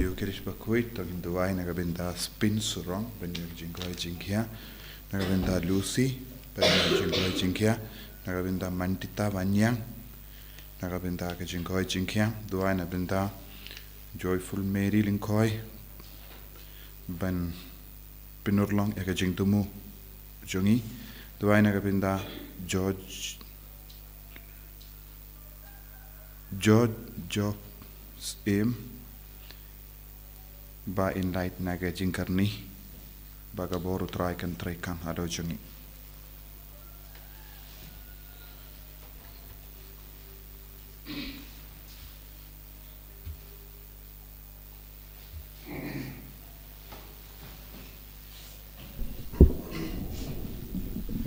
Jiu kirish Bakhuid to in Dubai nagabenda spin surong ben jingkoi jingkia nagabenda Lucy ben jingkoi jingkia nagabenda Mantita Banyang nagabenda ke jingkoi jingkia Dubai nagabenda Joyful Mary Linkoi ben pinurlong ya ke jingtumu jungi Dubai nagabenda George M ba in light naga jingkarni baga boru try kan ado jungi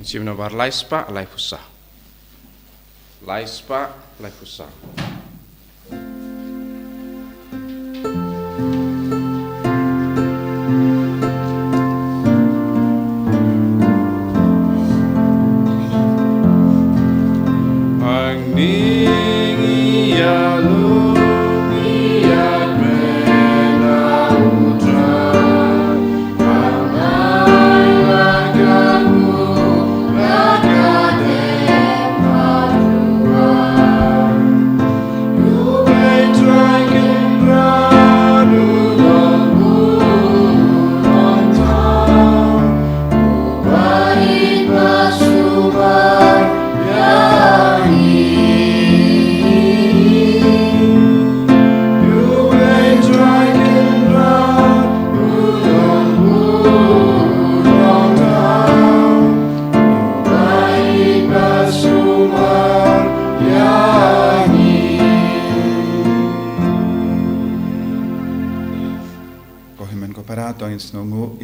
Sibna bar laispa laifusa laispa laifusa Sngi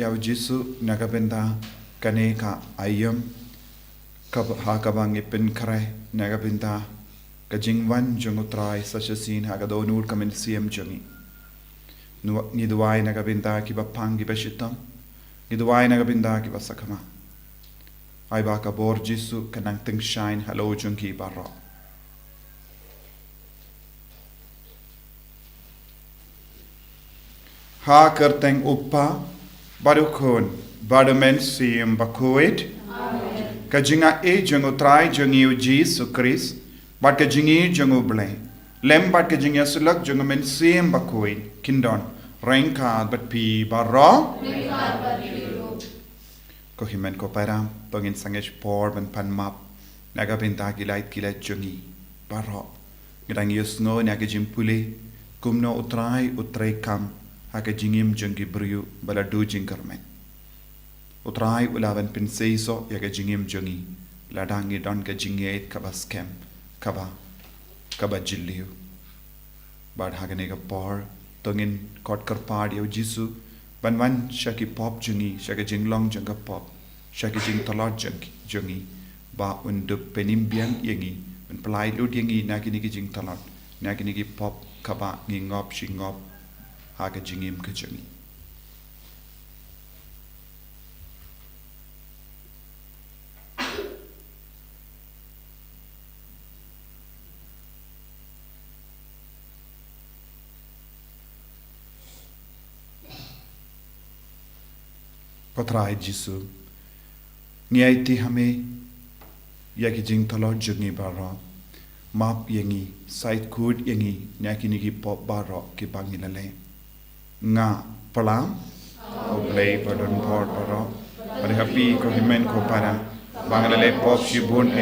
yaw jisu nagabenda kaneka ayam hakabang ipin kare nagabenda kajingwan jungutrai sachasin hagadonur kamen siem jungi niduai nagabenda kiba pangi beshitam niduai nagabenda kiba sakama ai ba kabor jisu kanang ting shine hello jungi barro ha kerteng uppa barukon badumen siem Bakhuid kajinga e jungu trai jungi Jesu Christ bat kajingi jungu blay lem bat kajinga sulak jungu men siem Bakhuid kindon rengka bat pi barro ko himen ko param pangin sangesh por ban pan map naga binta kilait jungi barro ngidang yusno naga jimpule kumno utrai kam haka jingim jungi briu bala du jingkarmen utrai ulavan pinseiso yaga jingim jungi ladangi don ka jingeit kabas kem kaba jilliu bad hagane ga por tongin kot kar pad yo jisu banwan shaki pop jungi shaki jinglong junga pop shaki jing talot jungi ba undu penimbian yangi un plai lut yangi nakini ki jing talot nakini ki pop kaba ngingop shingop haga jingim kajungi potrai jisu ngiaiti hame yaki jing talo jungi baro map yangi side code yangi nyakini ki pop baro ki bangilale nga palam oblay padon por paro pare happy ko himen ko para bangalale pop shibun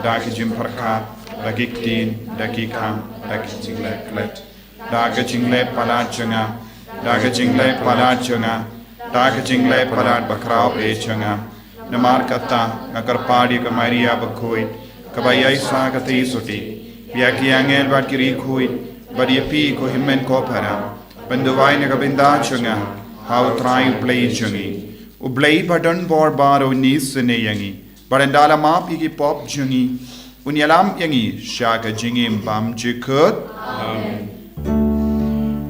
daki jim parkat daki tin daki kam daki jingle klet daki jingle pala chunga daki jingle pala chunga daki jingle pala bakrao chunga namar kata nakar padi ka Maria Bakhuid kabayai sa kati suti yaki angel bat kiri khuid badi pi ko himen ko para Benduwai nagabenda chunga how try play chungi ublay badon bor baro nis ne yangi barandala map ki pop chungi unyalam yangi shaka jingim bam jikut amen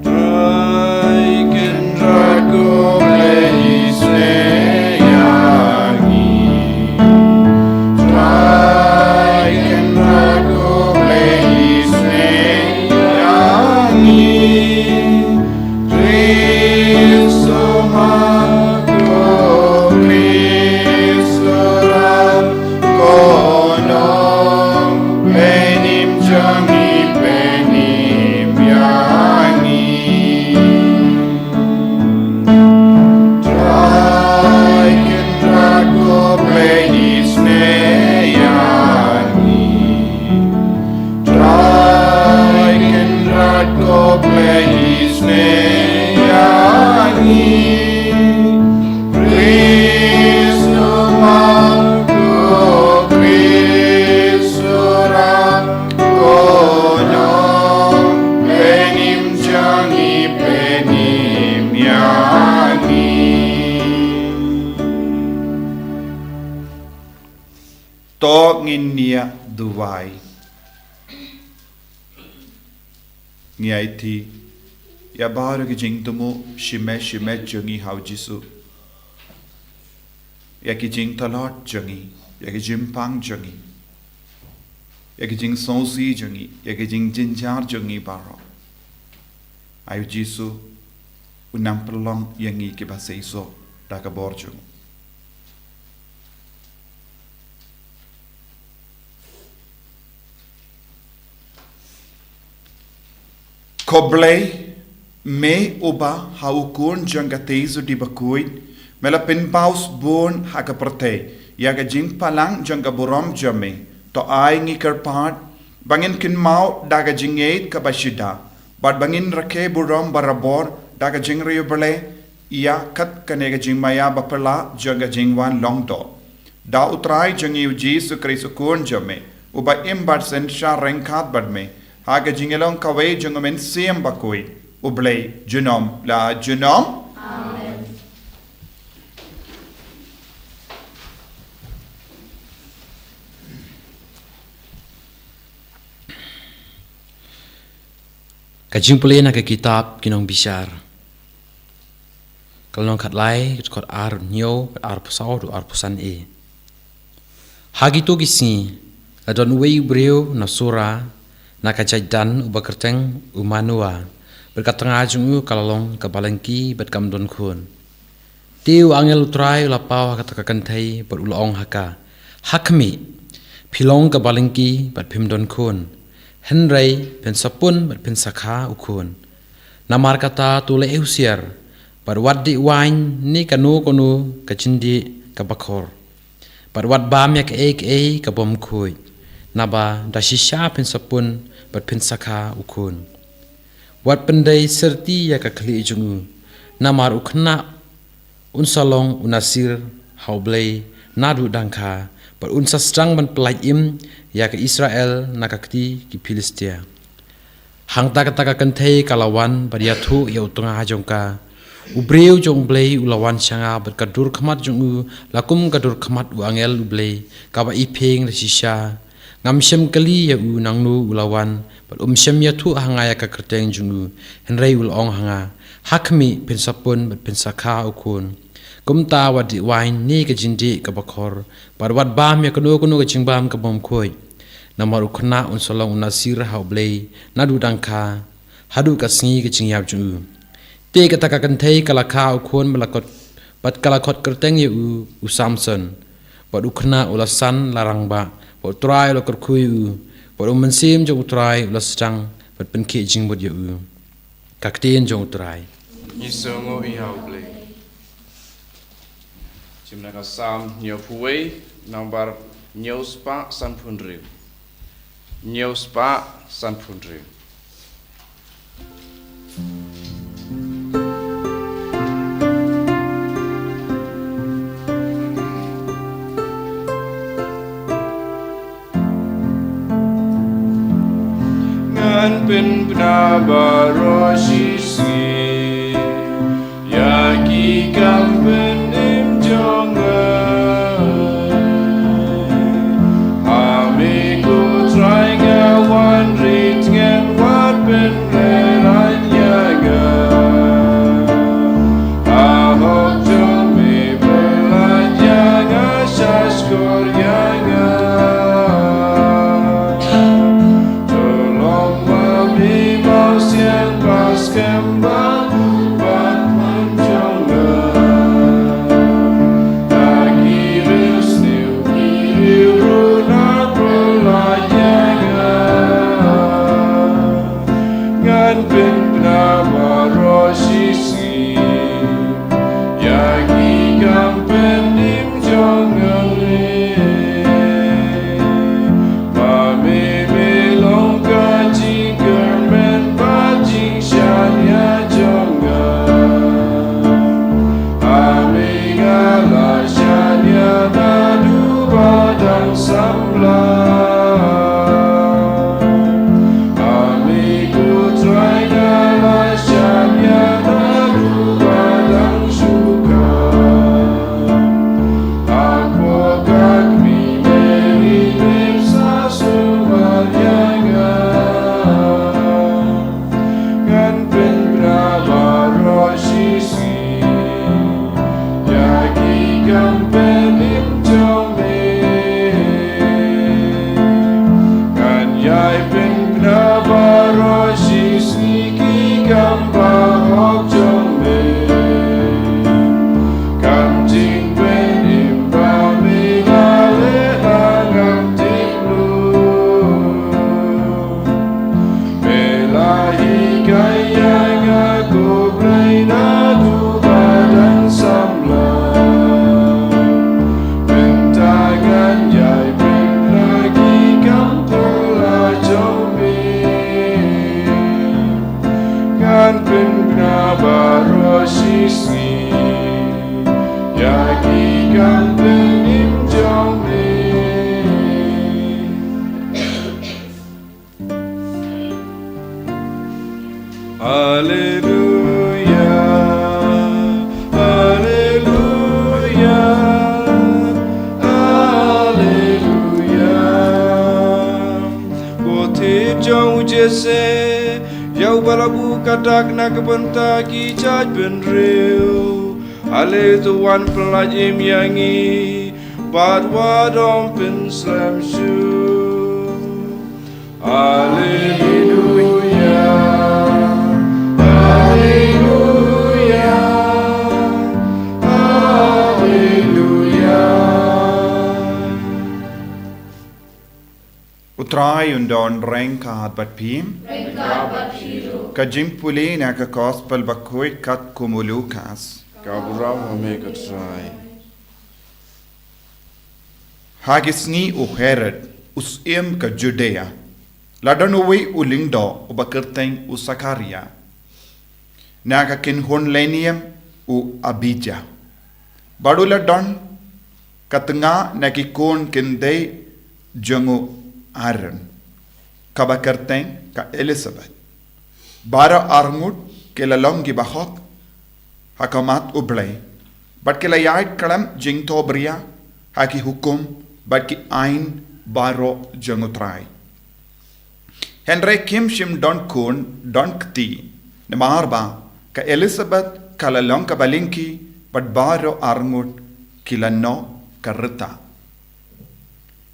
try can drago play ne yangi try can drago play ne yangi bangin nia duwai ngai thi ya baru ki jing tumu shime jangi hau jisu ya ki jing talot jangi ya ki jimpang jangi ya ki jing sonsi jangi ya ki jing jinjar jangi baro ayu jisu unam pelong yangi ki baseiso da ka borjung Koblei me uba haukun janga teizu di Bakhuid mela pinpaus bon haka perte yaga jing palang janga buram jame to ai ngi kerpat bangin kin mau daga jingeit ka bashida bad bangin rakhe buram barabor daga jing riyubale ia kat kanega jing maya bapala janga jingwan longdo da utrai jangi jisu kristo kun jame uba imbat sen sha renkat badme haga jingelong kawai jangamen siem Bakhuid ublay junom la junom Amen. Kajing pulih nak kitab kinong bisyar. Kalau kat lai kot ar nyo ar pusau do ar pusan e. Hagi tu gisi adon wei breu na sura na kajaidan ubakerteng umanua berkat tengah jungu kalalong kabalengki bet kamdon kun. Tiu angel utrai lapau kata kakantai berulong haka. Hakmi pilong kabalengki bet pimdon kun. Henry pen sapun bet pen sakha ukun. Namar kata tule eusier berwad di wain ni kanu kanu kacindi kabakhor. Berwad bam yak ek kabom kui. Naba dasisha pen sapun bet pen sakha ukun. Wat pendai serti ya kakli jungu. Namar ukna unsalong unasir haublay nadu dangka. Ber unsastrang ban pelai im ya ke Israel nakakti ki Filistia. Hang taka kentai kalawan bariathu ya utunga hajongka. Ubreu jong blay ulawan syanga berkadur khamat jungu lakum kadur khamat uangel ublay kaba ipeng resisha. Ngamsyam kali ya u nangnu ulawan ber umsyam ya thu hanga ya ka kerteng jungu. Henrei ulong hanga hakmi pensapun ber pensakha ukun. Kumta wadi wain ni ke jindi ke bakhor barwat bam ya kanu ke jingbam ke bom khoi namar ukhna unsolong unasir haublay nadu dangkha hadu ka sngi ke jingyap ju te ka takakan thei kalakha ukhon melakot bat kalakot kerteng yu u samson bad ukhna ulasan larangba bad trai lokor khui u bad umansim jo utrai ulasang bad penki jingbot yu kakten jo utrai Isongo ihau play. Jimnaka sam nyo puwe number nyo spa san punri. Nyo spa san punri. Ngan pin pnabaro sisi yaki kampen Kembang, bat menjangga. shi Sngi Yaki kan benim jome Hallelujah Hallelujah Hallelujah Kote jauh jese Yau balabu katak nak benta ki jaj benreu Ale tuan pelajim yangi Badwa dom pen slam shu Hallelujah Hallelujah Hallelujah Utrai undon rengkat bat pim ka jimpuli na ka gospel Bakhuid kat kumulukas Kaburam hame katrai Hagisni u Herod us ka Judea Ladanowi u Lingdo u Bakirteng u Sakaria na ka kinhon lenium u Abijah Badula don katanga na kikon kinde jangu Aaron ka Bakirteng ka Elizabeth Bara armut ke lalongi bahok hakamat ublay but ke layait kalam jing tobria haki hukum but ki ain baro jangutrai Henry Kim Shim don kun don kti namarba ka Elizabeth ka lalong ka balinki but baro armut kilano karita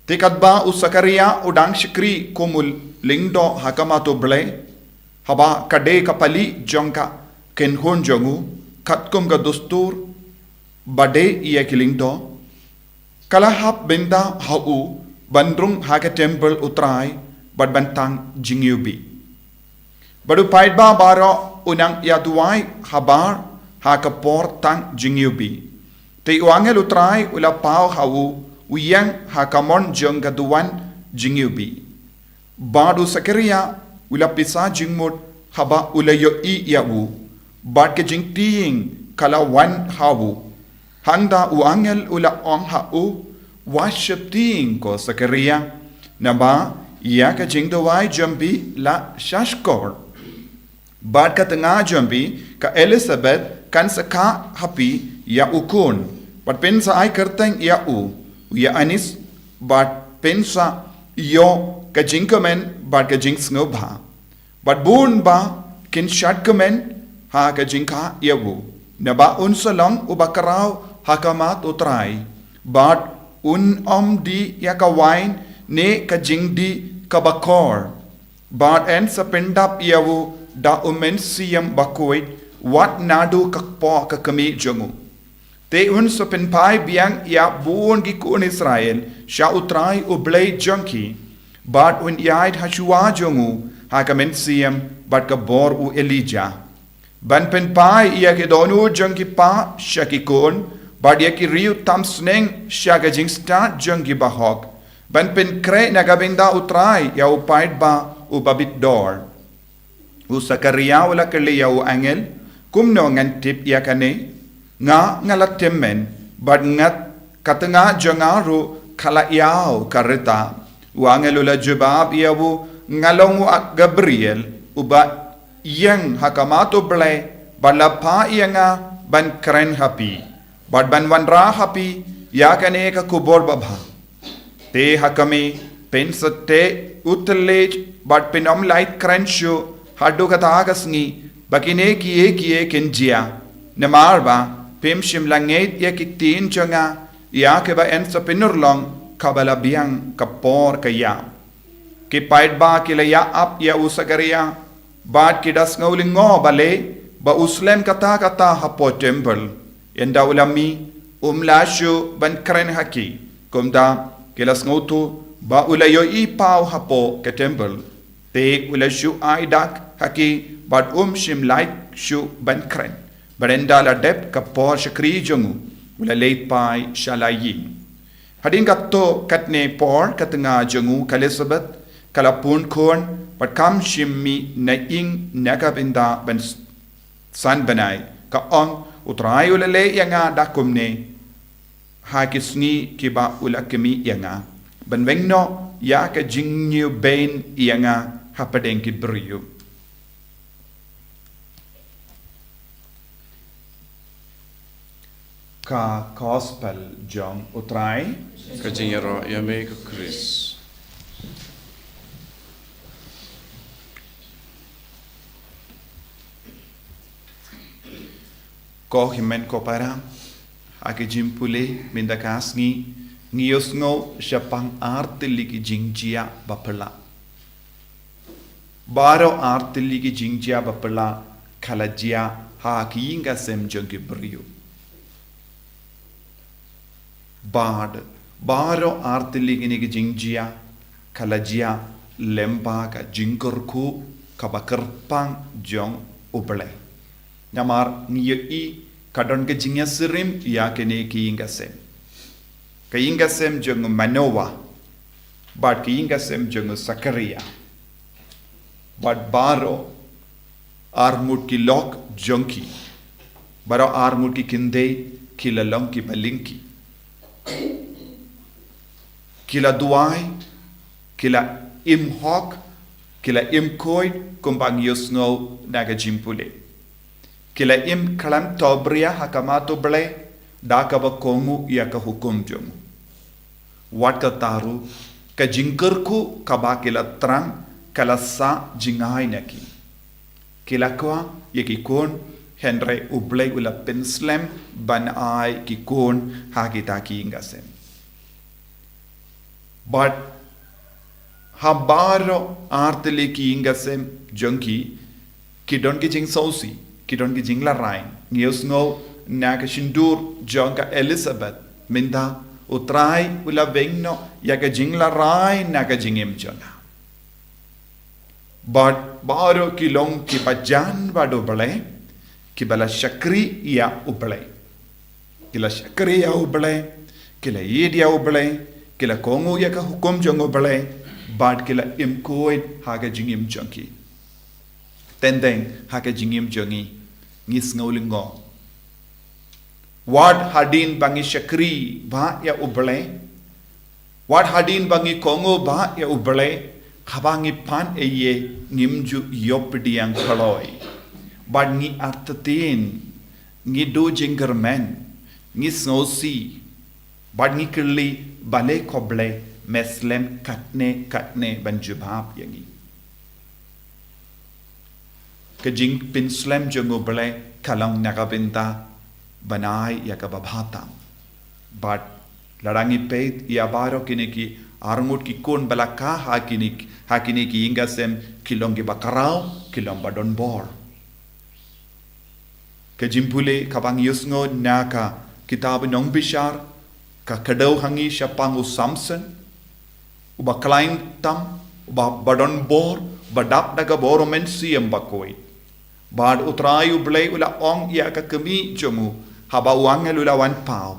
Tikadba usakaria udang shikri kumul lingdo hakamat ublay Haba kade kapali jongka kenhon jongu katkum ga dustur bade iya kilingdo kalahap benda hau bandrung haga temple utrai bad bantang jingyubi badu paidba baro unang yaduai habar hakapor tang jingyubi te uangel utrai ula pau hau uyang hakamon jongga duan jingyubi badu sakaria ula pisa jingmut haba ula yo I yawu bad ke jing tiing kala wan hawu handa u angel ula ong hau worship tiing ko sakaria naba ia ka jing dawai jambi la shashkor bad ka tanga jambi ka Elizabeth kan saka happy ya ukun bad pensa ai kerteng ya u ya anis bad pensa yo ka jing komen bad ka jing snobha But bun ba kin shat komen ha ka jingka yawu na ba un salong ubakarau hakamat utrai but un di yaka wine ne ka jingdi kabakor but en sa pendap yawu da umensiam Bakhuid wat nadu kakpo ka kami jongu te un sa penpai biang ya bun gi kun Israel sha utrai ublay junki but un yaid hashua jongu hakamen siam bat ka bor u Elijah ban pen pai ia ke donu jang ki pa shakikon bad ia ki riu tam sneng shaga jing start jang ki bahok ban pen kre nagabenda utrai ya u paid ba u babit dor u sakaria wala ke ya u angel kumno ngan tip ia kane nga ngalat temmen bad ngat katanga jangaru khala yao kareta u angel ula jubab ia bu ngalong ak Gabriel uba yang hakamato blay balapa ianga ban kren happy bad ban wanra happy ya kane ka kubor babha te hakame pensate utlej bad penom light kren shu hadu kata Sngi bakine kiye kenjia namarba pem shimlanget ya kitin changa ya ke ba en sa pinurlong kabala biang kapor kaya ki paid ba kilaya ap ya usagaria bad kidas ngaulingo bale ba uslem kata hapo temple yenda ulami umlashu ban kren haki kumda kilas ngautu ba ulayo ipaw hapo ke temple te ulashu aidak haki bad shim like shu ban kren barenda la dep kapor shakri jongu ulaleit pai shalayi hadin katto katne por katanga jongu Elizabeth kalapun kon pat kam shimmi na ing nakabinda ban san banai ka ong utrai ulale yanga dakumne ha ki sngi ki ba ulakemi yanga benwengno ya ka jingniu bain yanga hapadeng ki beriu ka gospel jong utrai Kajingero yame ka Chris. ko himen ko para ake jimpule minda kasngi ngios ngo syapang artili ki jingjia bapala baro artili ki jingjia bapala kalajia ha ki inga sem jongi brio baro artili ki jingjia kalajia lemba ka jingkorku kabakerpang jong uble Nyamar niyo i kadon ke jingya sirim ya kene ki ingasem. Ke ingasem jong Manoa. But ke ingasem jong Sakaria. But baro armut ki lok jonki. Baro armut ki kinde kila long ki balinki. Kila duai kila imhok kila imkoid kumbang yosngo naga jimpule. Kila im kalam tobria hakamato ble dakaba kongu ya ka hukum jom wat ka taru ka jingkerku kaba kila trang kala sa jingai naki kila kwa ya ki kon henry uble ula penslem ban ai ki kon hakita ki ingasem but habaro artele ki ingasem jonki kidon ki jing sausi Kidon ki jingla rain. Ngios ngo na ka shindur jonka Elizabeth. Minda utrai ula vengno ya ka jingla rain na ka jingim jona. But baro kilong ki pajan bado bale. Kibala shakri ya ubale. Kila shakri ya ubale. Kila yid ya ubale. Kila kongu ya ka hukum jong ubale. But kila imkoid haga jingim jonki. Tendeng haga jingim jongi. Ngis ngaulingo wad hadin bangi shakri ba ya uble wad hadin bangi kongo ba ya uble khabangi pan eye ngimju yopdiang khaloi bad ngi artatin ngi do jingermen ngi snosi bad ngi kirli bale koble meslem katne banjubab yangi Kajing pinslem jongo bale kalang nakabinta banai ya kababhatam. But larangi peit ya baro kiniki arngut ki kon balaka hakini ki ingasem kilongi bakarau kilong badon bor. Kajimpule kabang yusngo naka kitab nong bishar ka kadau hangi shapangu Samson uba klain tam uba badon bor badap daga boro mensi Bakhuid. Bad utrayu blay ula ong ya ka kemi jomu haba uangel ula wan pau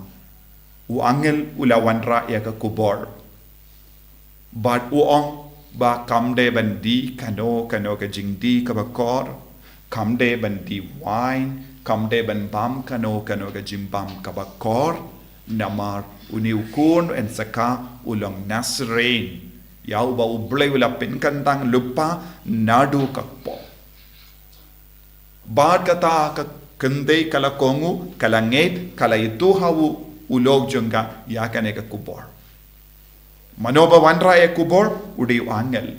uangel ula wan ra ya ka kubor bad uong ba kamde bandi kano ka jingdi ka bakor kamde bandi wine kamde ban bam kano ka jimbam ka bakor namar uni ukun en saka ulang nasrain yau ba ublay ula pinkantang lupa nadu kakpo Bad kata ka kende kala kongu kala nget kala itu hawu ulog jonga ya kane ka kubor manoba wanra ya kubor udi uangel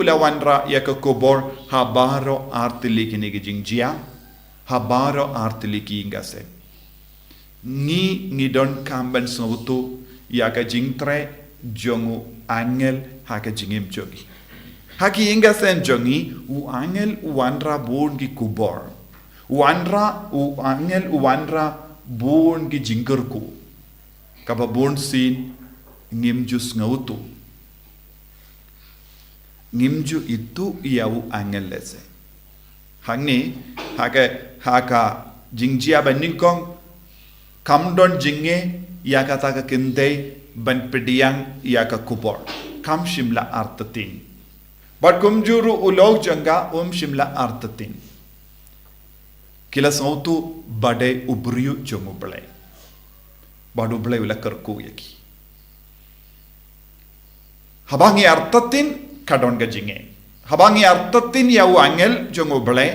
ula wanra ya ka kubor habaro artili kini jingjia habaro artili ki ingase ni don kamban sotu ya ka jingtre jongu angel ha ka jingim jogi Haki inga sen jongi uangel uwanra bon ki kubor. Uangel uwanra bon ki jingkerku. Kaba bon sin ngimjus ngautu. Ngimju itu iau angel lese. Hangi haka jingjia baningkong kamdon jinge ya kata ka kinde ban pediang ya ka kubor. Kam shimla artatin. But kumjuru ulog janga shimla artatin. kila sautu bade ubriu jongo bele badu bele ula kerku yaki habangi artatin kadon gajinge habangi artatin yau angel jongo bele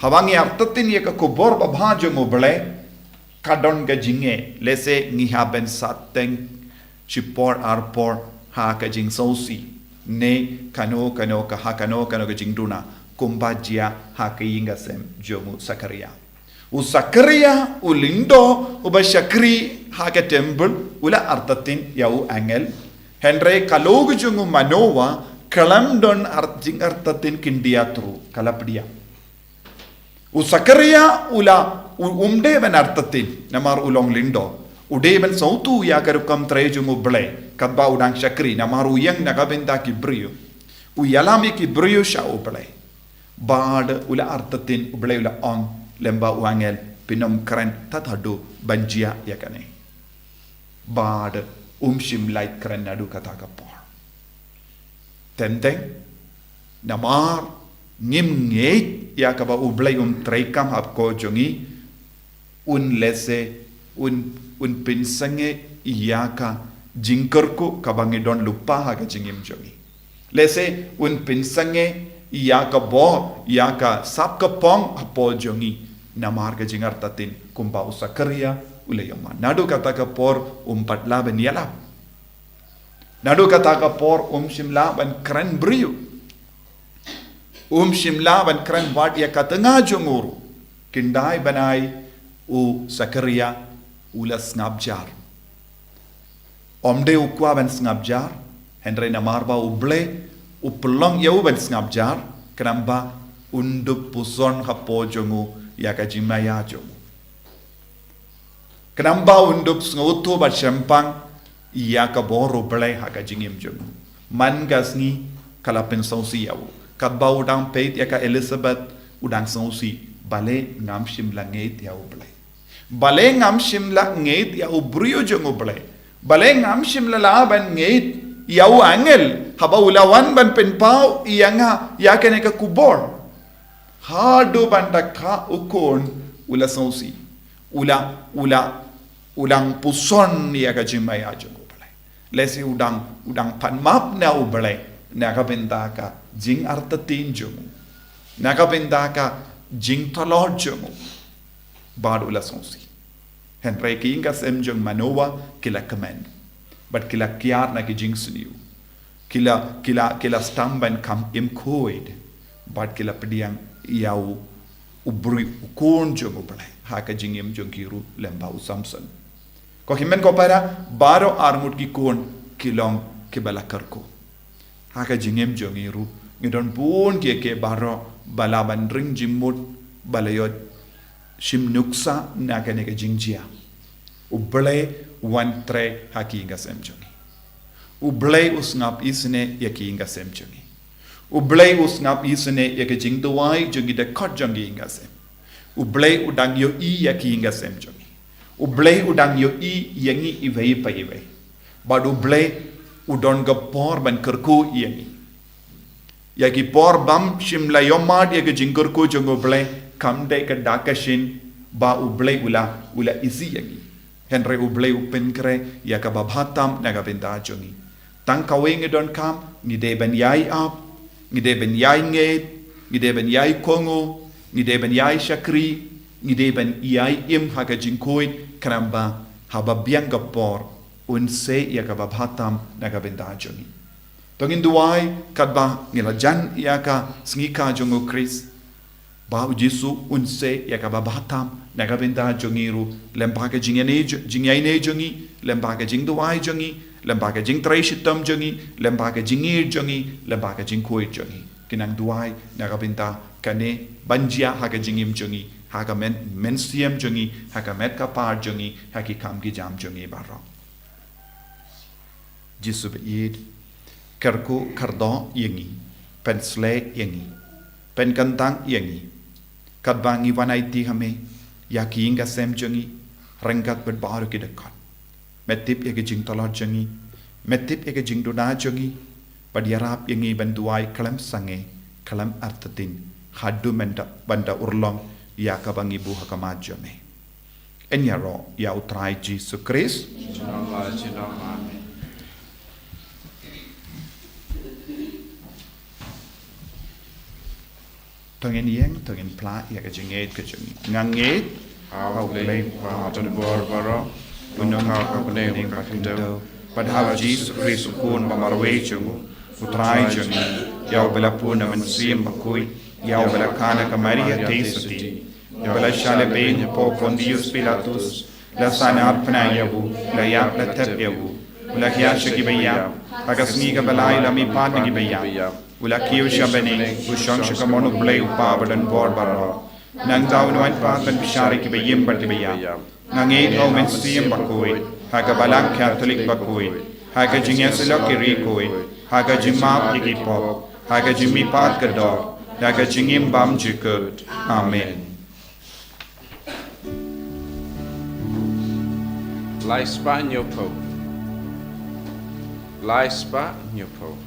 habangi artatin ya kubor babha jongo bele kadon gajinge lese ngihaben sateng chipor arpor ha kajing sausi ne kano ka ha kano kajing duna kumbajia ha kayinga sem jomu sakaria Usakaria ulindo ubashakri hake temple ula artatin yau angel Henry kalogu jungu manowa kalamdon arjing artatin kindiatru kalapdia Usakaria ula ben artatin namar ulong lindo ude ben sautu ya karukam trejungu ble kadba udang shakri namar uyang nagabenda ki brio uyalami ki brio sha uble bad ula artatin uble ula on lemba wangel pinom keren tatadu banjia yakane bad shim light keren nadu kata kapor tenteng namar ngim ngeit yakaba ublay treikam hap ko jongi lese pinsange iyaka jingkerku kabangi don lupa haga jingim jongi lese pinsange iyaka bo iyaka sapka pong hapo jongi namar ka jingar tatin kumba usakaria ulayama nadu kata kapor patla ben yala nadu kata kapor shimla ban keren briu shimla ban keren wat ya katanga jonguru kindai banai sakaria ula snabjar omde ukwa ban snabjar henry namar ba uble upelong yau ban snabjar kenamba undup puson hapo jongu ya kajimaya jongu kenamba undup sngoto ba champang ya ka boro ble ha kajingim jongu man gasni kalapin sausi yau kadba udang peit ya ka Elizabeth udang sausi bale ngam shimla ngeit ya uble bale ngam shimla ngeit ya ubrio jongu ble bale ngam shimla la ban ngeit yau angel haba ulawan ban penpau iyanga yakene ka kubor hadu bandaka ukon ula sausi ulang puson ya ka jimaya jongu ble lesi udang panmap na uble naga bendaka jing artatin jongu naga bendaka jing tolor jongu bad ula sausi henry kinga sem jong manowa kila command but kila kiar na ki jing suniu kila stamban kam imkoid but kila pediang yau ubri ukon jongu ble haka jing im jongiru lemba samson ko himen ko para baro armut ki kon kilong kibala karko haka jingem jongiru ngidon pun ke baro balaban ring jimut balayot shim nuksa nakane ke jingjia uble wantre haki inga semjongi uble usngap isne yaki inga semjongi uble usngap isne yaki jingdwai jongi de kot jongi inga sem uble udang yo I yaki inga semjongi uble udang yo I yangi ivei pa ivei bad uble udon ga por ban kerku yangi yaki por bam shimla yomad yaki jingkerku jongo ble kamde ka dakashin ba uble ula isi yangi henry uble upenkre yaka babhatam naga benda jongi tang kawing don kam ngide ben yai ap ngide ben yai nget ngide ben yai kongo ngide ben yai shakri ngide ben yai im haga jingkoin karamba haba bianga por unse yaka babhatam naga benda jongi tongin duai kadba ngila jan yaka sngi jongo Chris ba ujisu unse yaka babhatam naga benda jongiru lembaga jingyane jongi lembaga jingduai jongi lembaga jingtraishitam jongi lembaga jingir jongi lembaga jingkoi jongi kinang duai naga benda kane banjia haga jingim jongi haga mensiam jongi haga met kapar jongi haki kamgi jam jongi baro jisu beid karku kardo yangi pensle yangi pen kantang yangi kadbangi wanaiti hame yaki inga sem jongi rengkat berbaru ki dekat metip yaki jing tolor jongi metip yaki jing dona jongi padiarap yangi banduai kalam sange kalam artatin hadu menda banda urlong ya kabangi buha kamajame. Enya ro ya utrai Jesus Christ. Amen. Tongin yeng, tongin pla ya ka jinget ka jingi. Nganget, How play to the board baro. Unong how kapne kakindo. Padahal Jesus Christ pun mamarwe jungu. Utrai jungi. Yau bela pun naman siyem Bakhuid. Yau bela kana ka Maria tesuti. Yau bela shale ben po Pontius Pilatus. La sana arpna yabu. La yak la tep yabu. La kiyasha gibaya. Agasni ka balay la mi pan gibaya. Ula kiyo siya bani, usang siya kamono play upabadan bor baro. Nang tao nuan pa kan bishari ki bayim bar ki bayam. Nang au men siyem Bakhuid, haga balang Catholic Bakhuid, haga jingya sila ki rikoid, haga jimap ki pop, haga jimi pat ka dog, haga jingim bam jikut. Amen. Laispa nyopo. Laispa nyopo.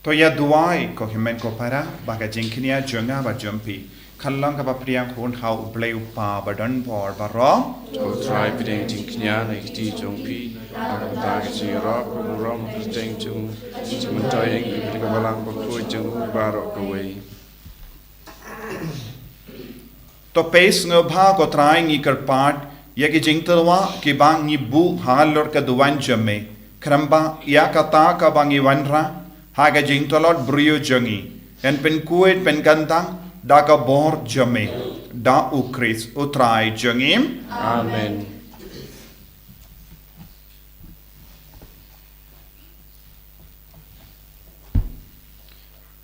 To ya duai ko himen ko para baga jingkinia junga ba jumpi. Kallang ka ba priyang kun hau bleu pa badan por baro. To try pideng ting knya na kiti jong pi. Aga taga si rock rom pideng jong. Sementara yang kita balang Bakhuid jong baro kawai. To pes ngobha ko trying ikar part ya ki jingterwa ki bang ni bu halor ka duwan jamme. Kramba ya kata ka bangi wanra. Haga jingtolot brio jangi. En pen kuet pen kantang daga bor jame. Da ukris utrai jangim. Amen.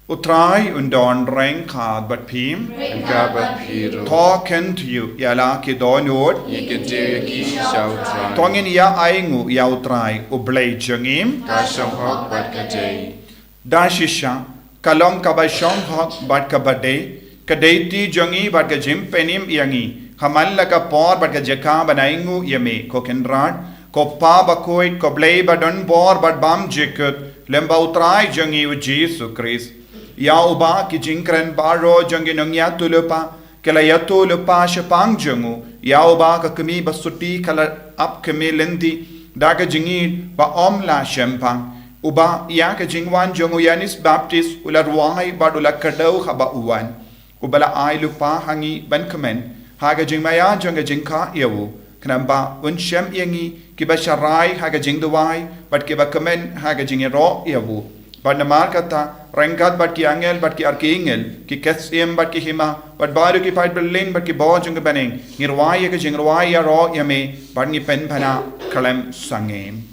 Utrai undon reng kad bat pim. Gabat hiro. Talken to you yala ki donod. Yekete yaki shall try. Tongin ya aingu ya utrai ublay jangim. Kasham hok bat kajay. Da shisha kalong kabashong hok bat kabade. Kadeti jangi bat ka jim penim yangi. Hamal laka por bat ka jaka banaingu yame kokenrad. Ko pa Bakhuid ko blay badon bor bat bam jikut. Lemba utrai jangi u Jesus Christ. Ya uba ki jingkren baro jangi nang ya tulupa. Kala ya tulupa shapang jangu. Ya uba ka kami basuti kala up kami lendi. Daga jingid ba omla shempang. Uba ya ka jingwan jangu yanis baptist ular wai bad ular kadau haba uwan. Ubala ay lupa hangi ban kemen. Haga jingmaya janga jingka yawu. Kenamba un shem yangi kiba sharai haga jingduwai. Bad kiba kemen haga jingero yawu. Bad namar kata rengkat bad ki angel bad ki arkiingel. Ki kesiem bad ki hima. Bad baru ki pait berlin bad ki bo janga baneng. Ngirwai yaga jingirwai ya ro yame. Bad ngi pen pana kalem sangem.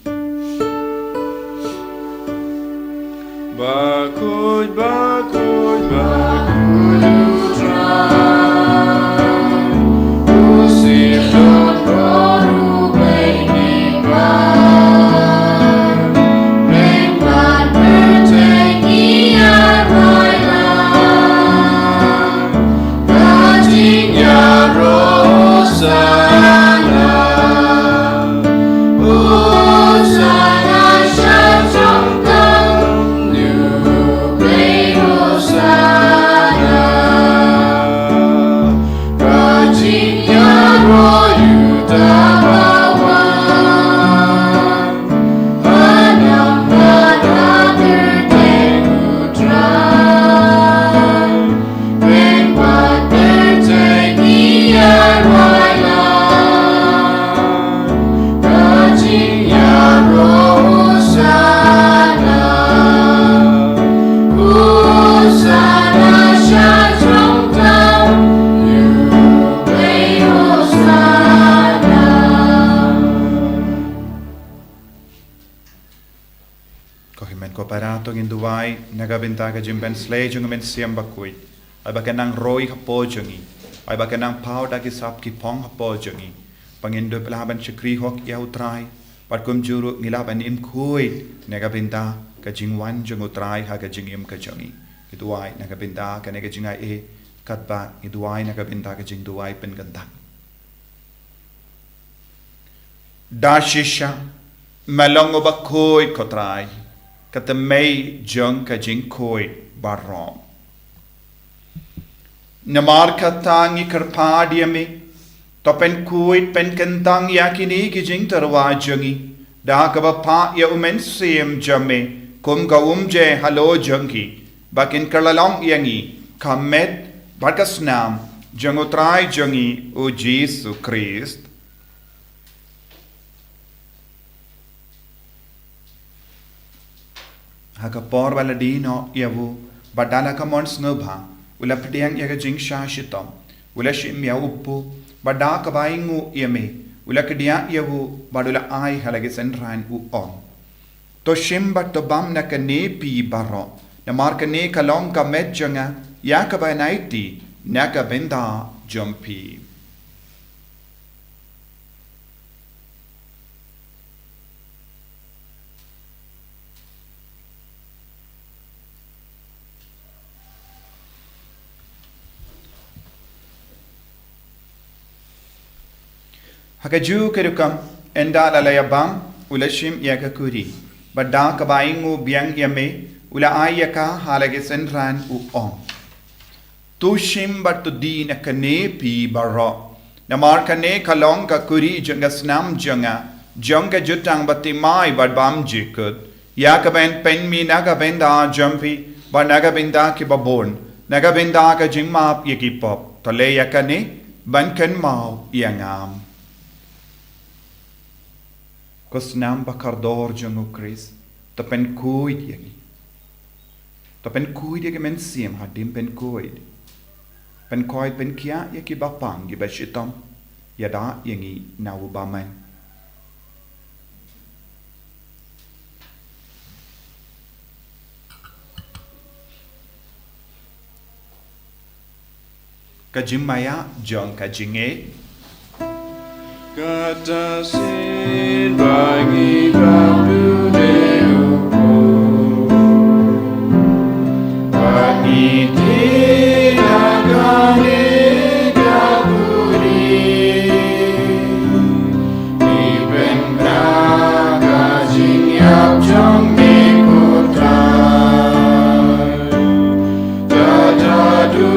Bakhuid, Bakhuid, Bakhuid, utrai. Usip don baru baby bar. Rengkat bertengki arwailah. Kajingnya rosana. Ko himen ko parato ngin duwai nagabinta ka jimben slay jung men siam Bakhuid. Ay bakanang roi hapo jungi. Ay bakanang pau dagi sap ki pong hapo jungi. Pangindo pelaban syukri hok ya utrai. Pat kum juru ngilaban im Khuid nagabinta ka jingwan jung utrai ha ka jingim ka jungi. Duwai nagabinta ka nega jingai e katba duwai nagabinta ka jing duwai pen ganda. Da shisha malongo Bakhuid kotrai. Kata mei jung ka jing Khuid barom. Namar katangi karpadia me. Topen Khuid pen kentang yakini ki jing terwa jungi. Da ka pa ya umen siem jame. Kum ka umje halo jungi. Bakin kerlalong yangi. Kamet bakasnam. Jungutrai jungi o Jesu Christ. Haka por baladino yavu badala ka mons ngubha ula pediang yaga jing shashitom ula shim ya uppu bada ka baingu yame ula kedia yavu badula ai halage senran u on to shim bat to bam na ka ne pi baro na mar ka ne ka long ka met janga ya ka ba naiti na ka benda jumpi Hakaju kerukam enda lalayabam ulashim yakakuri. Badda kabaingu biang yame ula ayaka halage senran u on. Tushim batu di nakane pi baro. Namar kane kalong kakuri janga snam janga. Janga jutang bati mai badbam jikut. Yakaben pen mi nagabenda jumpi. Ba nagabenda ki babon. Nagabenda ka jingmap yakipop. Tole yakane bankan mau yangam. Kosnam bakardor jungu Chris, tapen Khuid yangi. Tapen Khuid yagi men siem hadim pen Khuid. Pen Khuid pen kia yagi bapang giba shitam, yada yangi nawu baman. Kajimaya jong kajinge. Kata sin bagi batu deuku bagi tidak kane kaburi iben braga jing yap jong mikutai kata du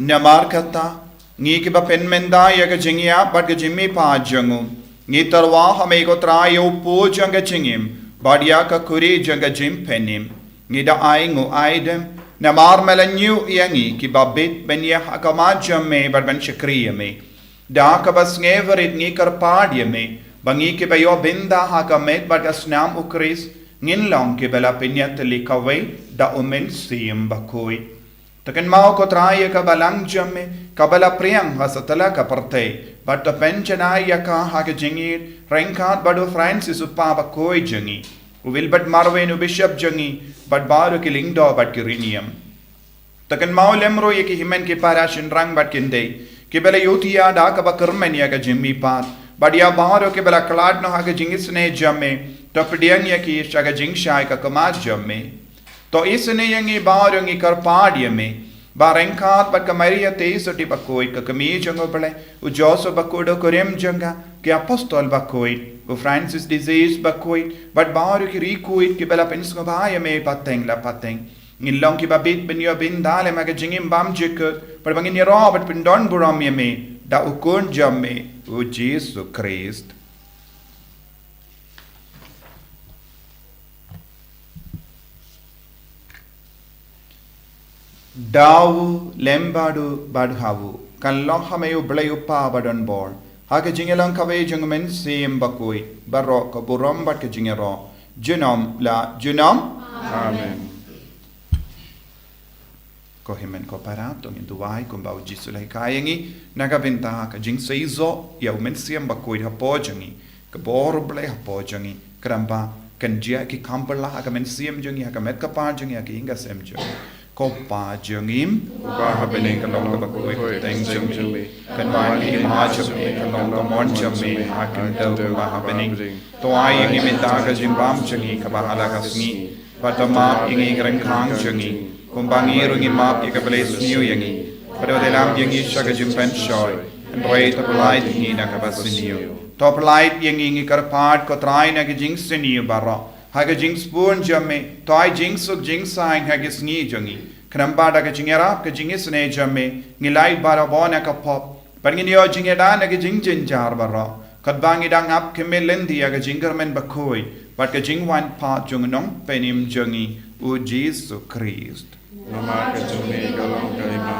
Namar kata ngi ki ba pen menda yaga jingia bad ga jimmi pa jangu ngi tarwa hame ko trayo po janga jingim badia ka kuri janga jim penim ngi da aingu aidem namar melanyu yangi ki ba bit ben ya hakama jamme bad ben shakriya me da ka bas ngeverit ngi kar padya me bangi ki ba yo binda hakamet bad asnam ukris ngin long ki bela pinyat likawai da umen sim Bakhuid. Takan mau ko traya ka balang jamme ka bala priang hasatala ka parte but the penchana yaka ha ka jingir renkat badu Francis uppa Bakhuid jangi will but marwen u bishop jangi but baru ki lingdo but kirinium takan mau lemro yaki himen ki parashin rang but kinde ki bala yutia da ka bakarmen yaka jimmi pat but ya baru ki bala klad no ha ka jingisne jamme tapdiang yaki shaga jingshai ka kamaj jamme to isne yangi barongi karpadia me barenkat bat kamaria teisoti Bakhuid ka kami jango bale u Joseph Bakhuid korem janga ki apostol Bakhuid u Francis disease Bakhuid but baru ki rikuid ki bela pensgo baya me pateng la pateng ngilong ki babit ben yo bin dale maga jingim bam jik par bangin yo Robert pindon buram me da ukun jamme u Jesus Christ. Dawu lembadu badhavu kan lohameyu blayupa badon bor haka jingelang kawe jungmen sim Bakhuid barro ka buram bat ka jingero junom la junom Amen. Ko himen ko parato in duwai kum bau jisulai kayangi nagabenta ka jing seizo ya umen sim Bakhuid hapo jangi ke bor ble hapo jangi kramba kan dia ki kampala ha men siem jangi ha met ka pa jangi ki inga sem jangi ko pa jangim Ba ha bening ka long ka bakoi teng jangi kan ba ni ma jangi ka long ka mon jangi ha kan do ba ha bening to ai ngi min ta ka jim bam jangi ka ba ala ka sngi patama ingi greng khang jangi kumbangi rungi map ka place new yangi pada dalam yangi shaga jim pen shoy and right to light ngi na ka basiniu top light yangi ngi kar part ko trai na ki jing siniu bara ha ka jing spoon jamme toy jing suk jing sign ha ki sngi jangi kramba da ka jingera ka jing sne jamme ngi light bara bona ka pop pangi nio jingeda na ki jing jin jar bara kat bangi dang ap ke melendi ya ka jingar men bakhoi but ka jing wan pa jung nong penim jangi u Jesus Christ Nama ka jungi ka long ka ima.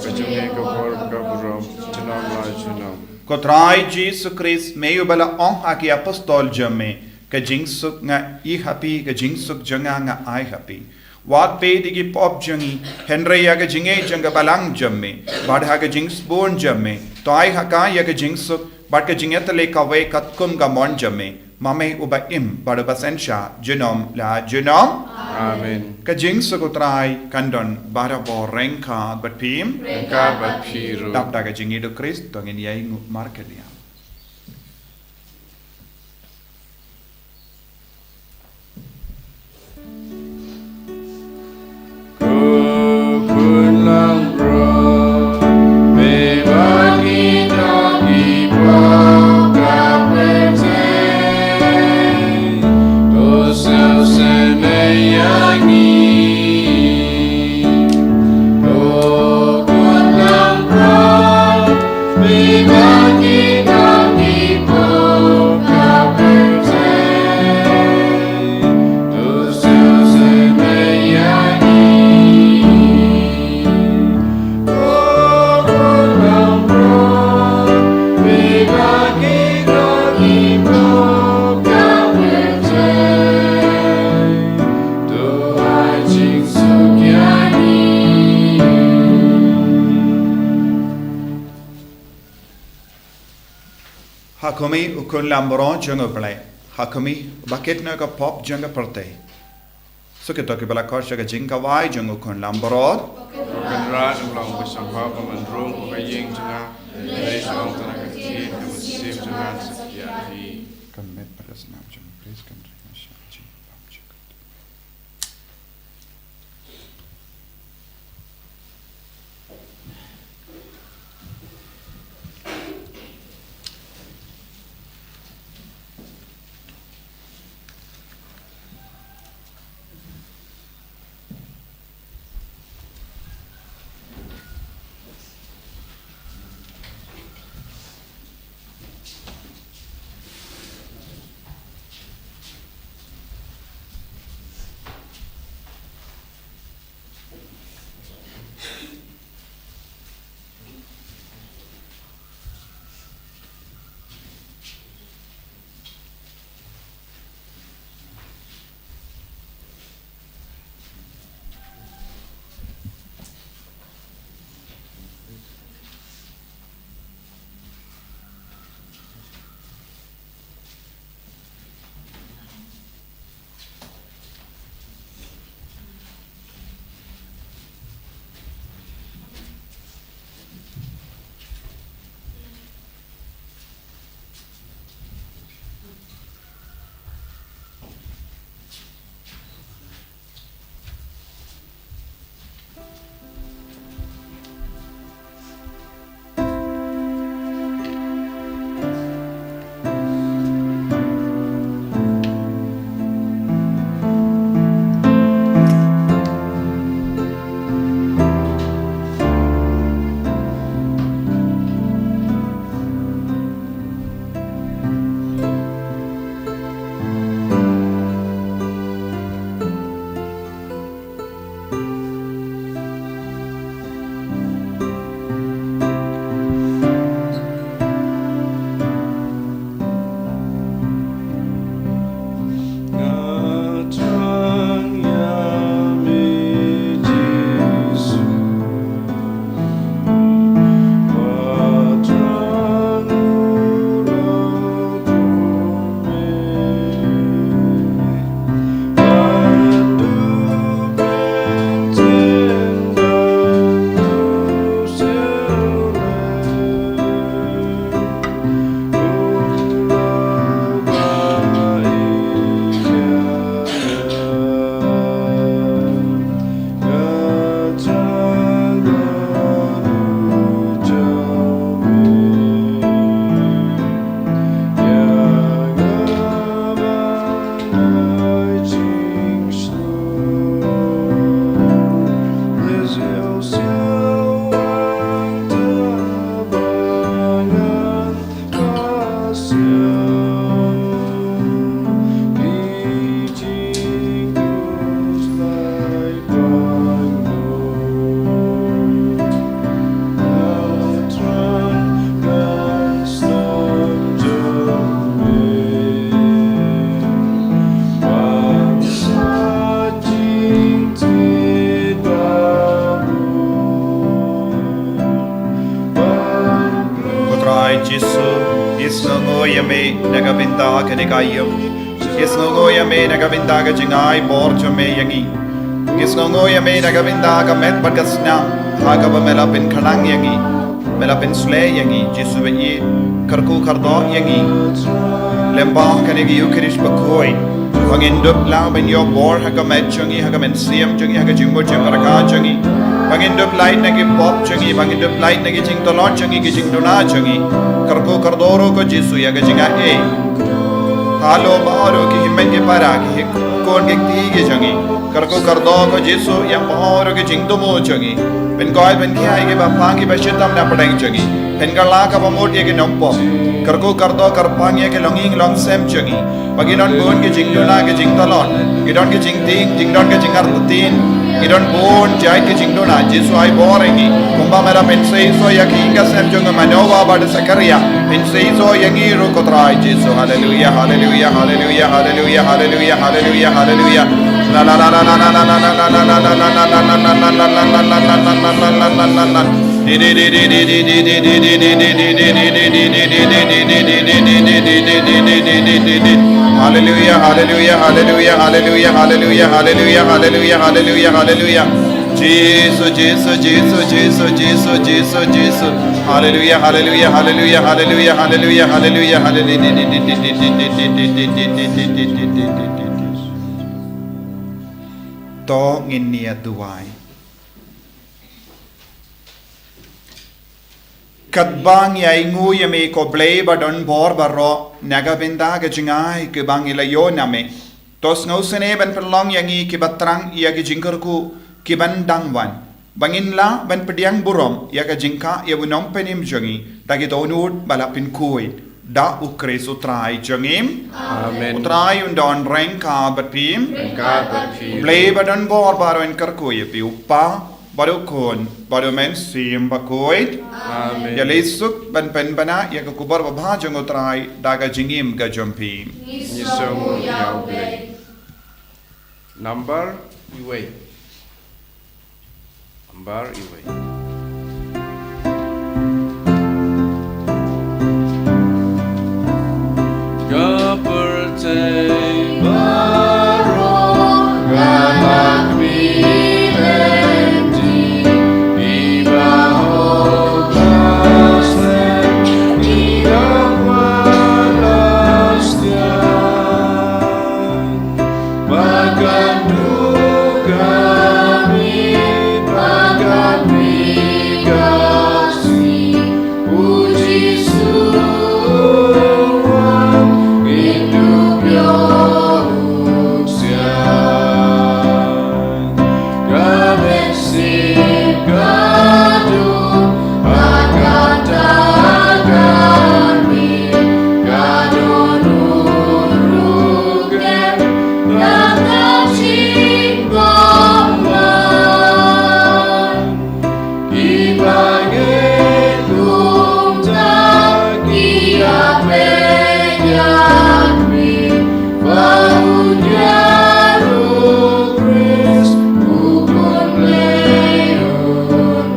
Ka jungi ka bor ka buram. Chinam la chinam. ko trai Jesus Christ meio bala on aki apostol jamme ka jing suk nga I happy ka jing suk janga nga I happy wat pe digi pop jangi henry ya ka jinge janga balang jamme bad ha ka jing spoon jamme to I ha ka ya ka jing suk bad ka jinget le ka we kat kum ka mon jamme mame uba im bad basensha genom la genom Amen. ka jing suk trai kandon bara bo renka bat pim Ka bat piru. tap da ka jingi do Christ to ngin yai markelia Pulang bro, bebagi dagi boga percaya, dosa semeyangi. Pulang bro, bebagi dagi boga percaya, dosa semeyangi. Hakumi ukun lambron janga play. Hakumi bucket na ka pop janga perte. So ke to ke bala kor jaga jinga wai janga ukun lambron. Kan rat ulang besang papa mendrung uga yeng janga. Dari sang tanah kecil yang masih jangan sekian di. Kan met pada senam janga please kan terima kasih. me nagabinda kanikayo. Gisngo me nagabinda ka jingai borjo me yangi. Gisngo me nagabinda ka met bagasna haga ba melapin kanang yangi. Melapin sle yangi Jesu be karku kardo yangi. Lemba kanigi ukirish Bakhuid. Pangindup lang ben yo bor haga met chungi haga men siam chungi haga jimbo chimbaraka chungi. Pangindup light nagi pop chungi pangindup light nagi jing tolon chungi ki jing duna chungi. Karku kardoro ko Jesu yaga jinga halo baoro ki himmen ke para ki kon ke ti chungi. Karku kardo ko Jesu yang baoro ki jing tumo chungi. Ben koi ben kia ke bapang ki bashitam na padang chungi. Ben kala ka pamot ye ke nompo. Karku kardo karpang ye ke longing long sem chungi. Paginon bon ke jing duna ke jing talon. Gidon ke jing ting jing don ke jing artin. Gidon bon jai ke jing duna Jesu ai borengi. Kumba mera pensei so yaki ka sem chunga manova bad sakaria. Pensei so yangi ro kotrai Jesu. Hallelujah hallelujah hallelujah hallelujah hallelujah hallelujah hallelujah. La la la la la la la la la la la la la la la la la la la. Hallelujah, hallelujah, hallelujah, hallelujah, hallelujah, hallelujah, hallelujah, hallelujah, hallelujah. Jesus, Jesus, Jesus, Jesus, Jesus, Jesus, Jesus. Hallelujah, hallelujah, hallelujah, hallelujah, hallelujah, hallelujah, hallelujah. To nginia duwai. Kadbang yai ngu yame ko blay badon bor barro nagabinda ke jingai ke bang ilayo name. Tos ngausene ban perlong yangi ki batrang iya ki jingkarku ki ban dangwan. Bangin la ban pediang burom ya ka jingka ya bunom penim jangi dagi tonud balapin kuit. Da ukris utrai jangim. Amen. Utrai undon rengka batpim. Blay badon bor baro en karku ya pi upa. Baru kon, baru men sim Bakhuid. Amen. Ya lesuk ban pen bana ya kubar babha jang utrai daga jingim ga jompi. Nisong yaw blay. Number iway. Number iway. Gapertay baro galak milendi ibaho kasem irawalastian bagandu kami kasih puji Tuhan hidup Yohusian Gamesin gadung Akatagami gadung nurugen Yakachinggoman Ibangin kumta Kiaplenyakmi Bahunya Rukris Ukun leunwan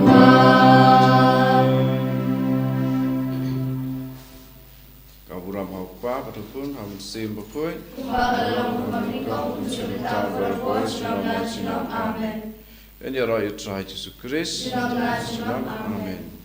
Kaburam haupa patupun ham sim Bakhuid Amen. En je roi het Jesu Christus. Amen.